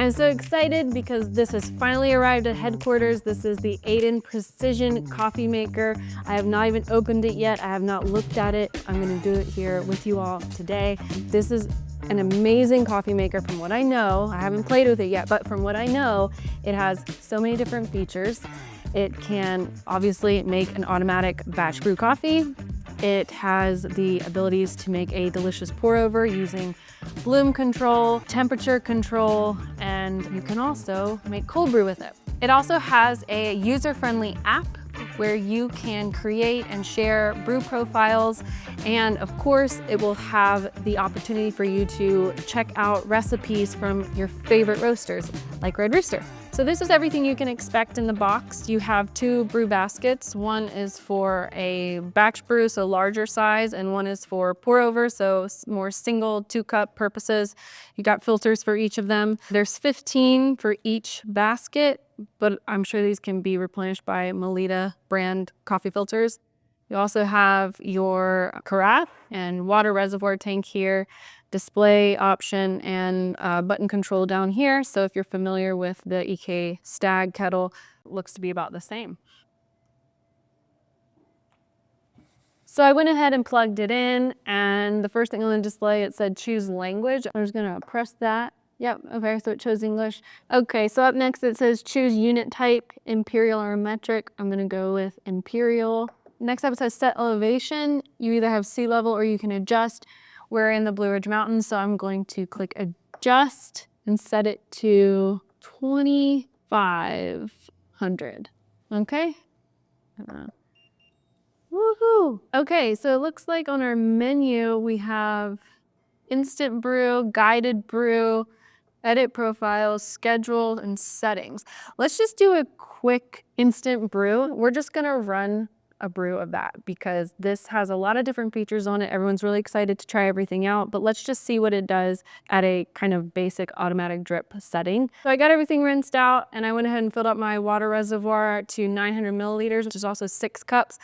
I'm so excited because this has finally arrived at headquarters. This is the Aiden Precision Coffee Maker. I have not even opened it yet. I have not looked at it. I'm gonna do it here with you all today. This is an amazing coffee maker from what I know. I haven't played with it yet, but from what I know, it has so many different features. It can obviously make an automatic batch brew coffee. It has the abilities to make a delicious pour over using bloom control, temperature control, and you can also make cold brew with it. It also has a user-friendly app where you can create and share brew profiles. And of course, it will have the opportunity for you to check out recipes from your favorite roasters, like Red Rooster. So this is everything you can expect in the box. You have 2 brew baskets. One is for a batch brew, so larger size, and one is for pour over, so more single 2-cup purposes. You got filters for each of them. There's 15 for each basket, but I'm sure these can be replenished by Melita brand coffee filters. You also have your carafe and water reservoir tank here, display option, and button control down here. So if you're familiar with the EK Stag kettle, it looks to be about the same. So I went ahead and plugged it in, and the first thing on the display, it said choose language. I'm just gonna press that. Yep, okay, so it chose English. Okay, so up next it says choose unit type, imperial or metric. I'm gonna go with imperial. Next up it says set elevation. You either have sea level or you can adjust. We're in the Blue Ridge Mountains, so I'm going to click adjust and set it to 2,500. Okay? Woohoo! Okay, so it looks like on our menu we have instant brew, guided brew, edit profiles, scheduled, and settings. Let's just do a quick instant brew. We're just gonna run a brew of that because this has a lot of different features on it. Everyone's really excited to try everything out, but let's just see what it does at a kind of basic automatic drip setting. So I got everything rinsed out and I went ahead and filled up my water reservoir to 900 milliliters, which is also 6 cups.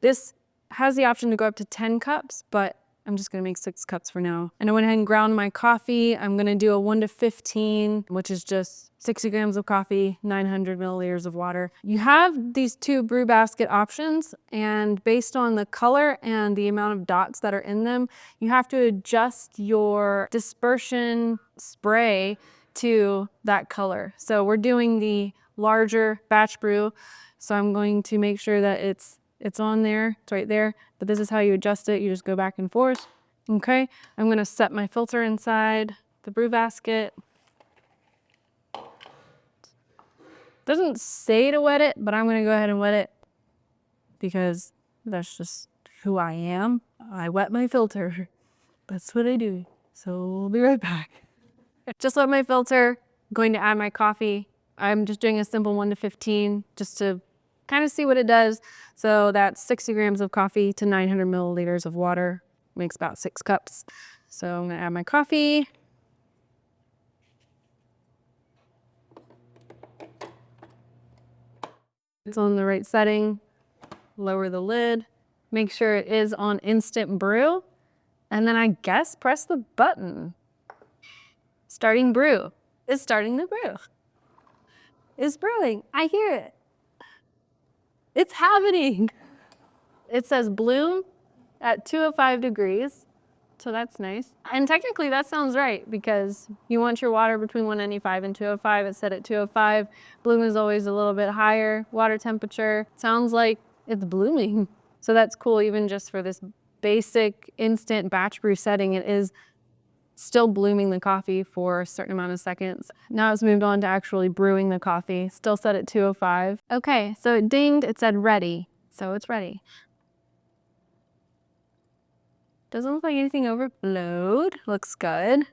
This has the option to go up to 10 cups, but I'm just gonna make 6 cups for now. And I went ahead and ground my coffee. I'm gonna do a 1 to 15, which is just 60 grams of coffee, 900 milliliters of water. You have these 2 brew basket options, and based on the color and the amount of dots that are in them, you have to adjust your dispersion spray to that color. So we're doing the larger batch brew, so I'm going to make sure that it's on there, it's right there, but this is how you adjust it. You just go back and forth. Okay, I'm gonna set my filter inside the brew basket. Doesn't say to wet it, but I'm gonna go ahead and wet it because that's just who I am. I wet my filter. That's what I do. So we'll be right back. Just wet my filter, going to add my coffee. I'm just doing a simple 1 to 15 just to kind of see what it does. So that's 60 grams of coffee to 900 milliliters of water, makes about 6 cups. So I'm gonna add my coffee. It's on the right setting. Lower the lid. Make sure it is on instant brew. And then I guess press the button. Starting brew. It's starting the brew. It's brewing. I hear it. It's happening. It says bloom at 205 degrees. So that's nice. And technically that sounds right because you want your water between 195 and 205. It's set at 205. Bloom is always a little bit higher. Water temperature sounds like it's blooming. So that's cool. Even just for this basic instant batch brew setting, it is still blooming the coffee for a certain amount of seconds. Now it's moved on to actually brewing the coffee, still set at 205. Okay, so it dinged, it said ready. So it's ready. Doesn't look like anything overflowed. Looks good.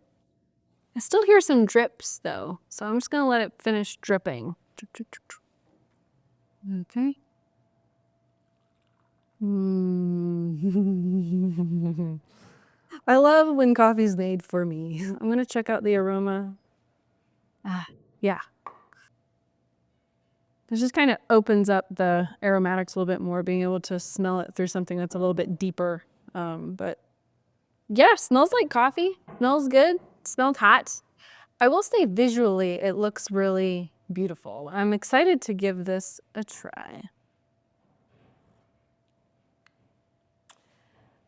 I still hear some drips though, so I'm just gonna let it finish dripping. Okay. I love when coffee's made for me. I'm gonna check out the aroma. Yeah. This just kind of opens up the aromatics a little bit more, being able to smell it through something that's a little bit deeper. But yeah, smells like coffee. Smells good. Smells hot. I will say visually, it looks really beautiful. I'm excited to give this a try.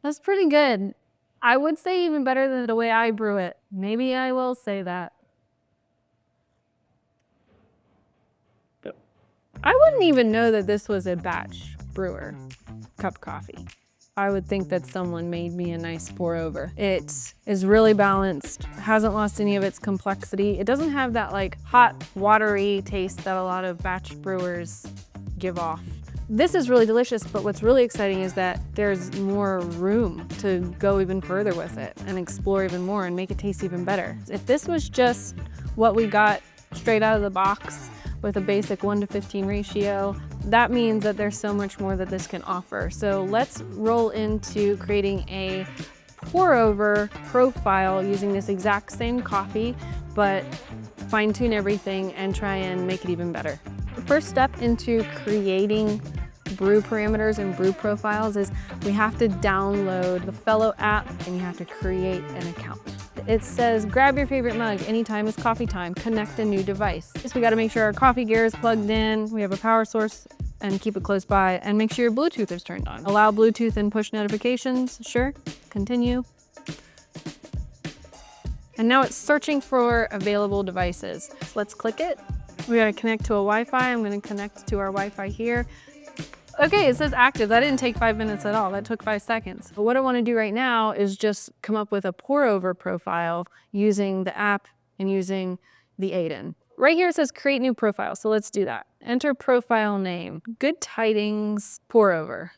That's pretty good. I would say even better than the way I brew it. Maybe I will say that. I wouldn't even know that this was a batch brewer cup coffee. I would think that someone made me a nice pour over. It is really balanced, hasn't lost any of its complexity. It doesn't have that like hot, watery taste that a lot of batch brewers give off. This is really delicious, but what's really exciting is that there's more room to go even further with it and explore even more and make it taste even better. If this was just what we got straight out of the box with a basic 1:15 ratio, that means that there's so much more that this can offer. So let's roll into creating a pour over profile using this exact same coffee, but fine tune everything and try and make it even better. The first step into creating brew parameters and brew profiles is we have to download the Fellow app and you have to create an account. It says, grab your favorite mug, anytime is coffee time, connect a new device. So we gotta make sure our coffee gear is plugged in, we have a power source, and keep it close by, and make sure your Bluetooth is turned on. Allow Bluetooth and push notifications, sure, continue. And now it's searching for available devices. So let's click it. We gotta connect to a Wi-Fi. I'm gonna connect to our Wi-Fi here. Okay, it says active. That didn't take 5 minutes at all. That took 5 seconds. But what I want to do right now is just come up with a pour over profile using the app and using the Aiden. Right here it says create new profile. So let's do that. Enter profile name. Good Tidings pour over.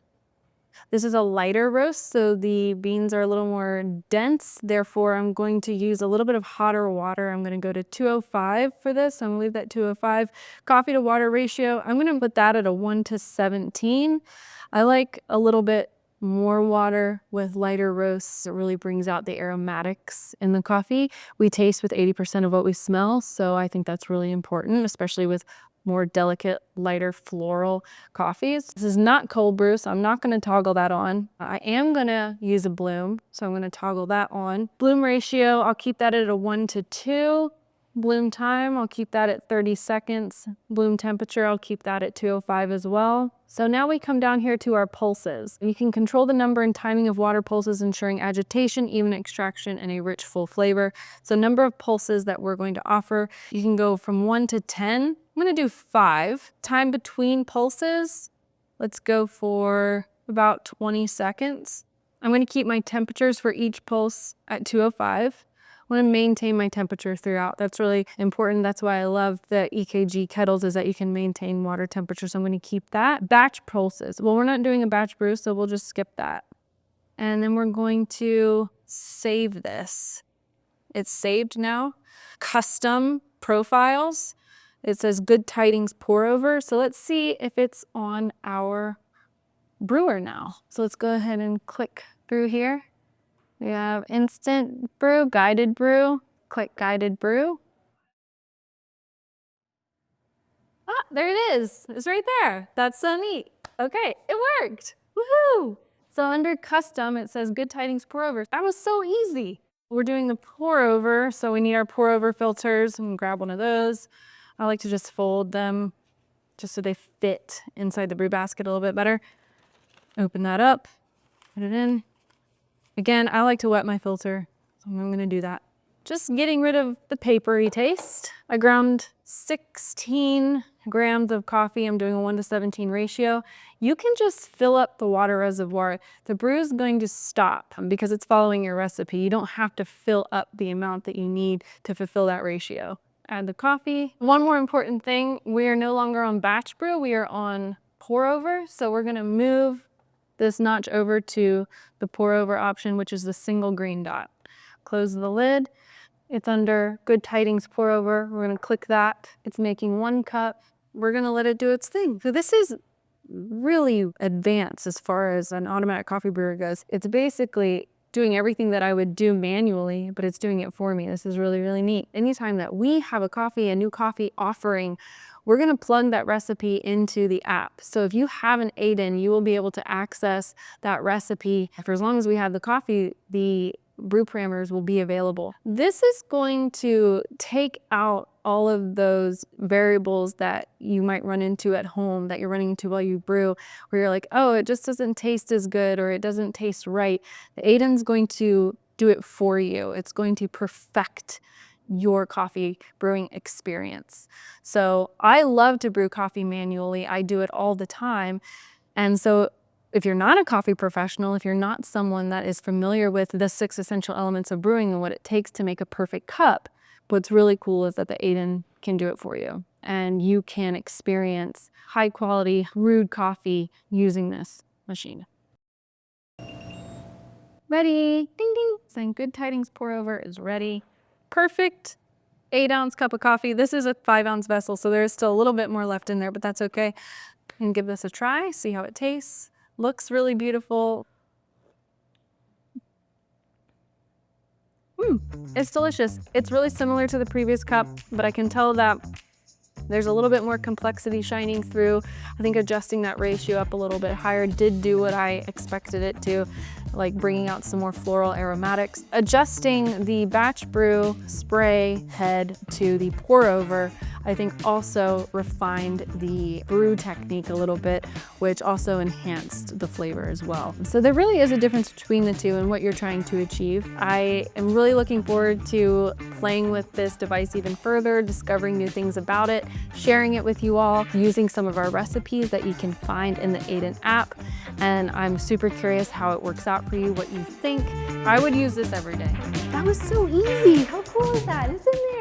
This is a lighter roast, so the beans are a little more dense. Therefore, I'm going to use a little bit of hotter water. I'm going to go to 205 for this. I'm going to leave that 205. Coffee to water ratio, I'm going to put that at a 1:17. I like a little bit more water with lighter roasts. It really brings out the aromatics in the coffee. We taste with 80% of what we smell, so I think that's really important, especially with more delicate, lighter floral coffees. This is not cold brew, so I'm not gonna toggle that on. I am gonna use a bloom, so I'm gonna toggle that on. Bloom ratio, I'll keep that at a 1:2. Bloom time, I'll keep that at 30 seconds. Bloom temperature, I'll keep that at 205 as well. So now we come down here to our pulses. You can control the number and timing of water pulses, ensuring agitation, even extraction, and a rich, full flavor. So number of pulses that we're going to offer, you can go from 1 to 10. I'm gonna do 5. Time between pulses, let's go for about 20 seconds. I'm gonna keep my temperatures for each pulse at 205. I want to maintain my temperature throughout. That's really important. That's why I love the EKG kettles, is that you can maintain water temperature. So I'm going to keep that. Batch pulses. Well, we're not doing a batch brew, so we'll just skip that. And then we're going to save this. It's saved now. Custom profiles. It says Good Tidings pour over. So let's see if it's on our brewer now. So let's go ahead and click through here. We have instant brew, guided brew. Click guided brew. Ah, there it is. It's right there. That's so neat. Okay, it worked. Woohoo! So under custom, it says Good Tidings pour over. That was so easy. We're doing the pour over, so we need our pour over filters. I'm gonna grab one of those. I like to just fold them just so they fit inside the brew basket a little bit better. Open that up, put it in. Again, I like to wet my filter, so I'm gonna do that. Just getting rid of the papery taste. I ground 16 grams of coffee. I'm doing a 1:17 ratio. You can just fill up the water reservoir. The brew is going to stop because it's following your recipe. You don't have to fill up the amount that you need to fulfill that ratio. Add the coffee. One more important thing, we are no longer on batch brew, we are on pour over. So we're gonna move this notch over to the pour over option, which is the single green dot. Close the lid. It's under Good Tidings pour over. We're gonna click that. It's making 1 cup. We're gonna let it do its thing. So this is really advanced as far as an automatic coffee brewer goes. It's basically doing everything that I would do manually, but it's doing it for me. This is really, really neat. Anytime that we have a new coffee offering, we're gonna plug that recipe into the app. So if you have an Aiden, you will be able to access that recipe. For as long as we have the coffee, the brew parameters will be available. This is going to take out all of those variables that you might run into at home, that you're running into while you brew, where you're like, oh, it just doesn't taste as good, or it doesn't taste right. The Aiden's going to do it for you. It's going to perfect your coffee brewing experience. So I love to brew coffee manually. I do it all the time. And so if you're not a coffee professional, if you're not someone that is familiar with the 6 essential elements of brewing and what it takes to make a perfect cup, what's really cool is that the Aiden can do it for you. And you can experience high quality brewed coffee using this machine. Ready, ding ding, saying good tidings pour over is ready. Perfect 8-ounce cup of coffee. This is a 5-ounce vessel, so there's still a little bit more left in there, but that's okay. And give this a try, see how it tastes. Looks really beautiful. It's delicious. It's really similar to the previous cup, but I can tell that there's a little bit more complexity shining through. I think adjusting that ratio up a little bit higher did do what I expected it to, like bringing out some more floral aromatics. Adjusting the batch brew spray head to the pour over, I think also refined the brew technique a little bit, which also enhanced the flavor as well. So there really is a difference between the two and what you're trying to achieve. I am really looking forward to playing with this device even further, discovering new things about it, sharing it with you all, using some of our recipes that you can find in the Aiden app. And I'm super curious how it works out for you, what you think. I would use this every day. That was so easy. How cool is that, isn't it?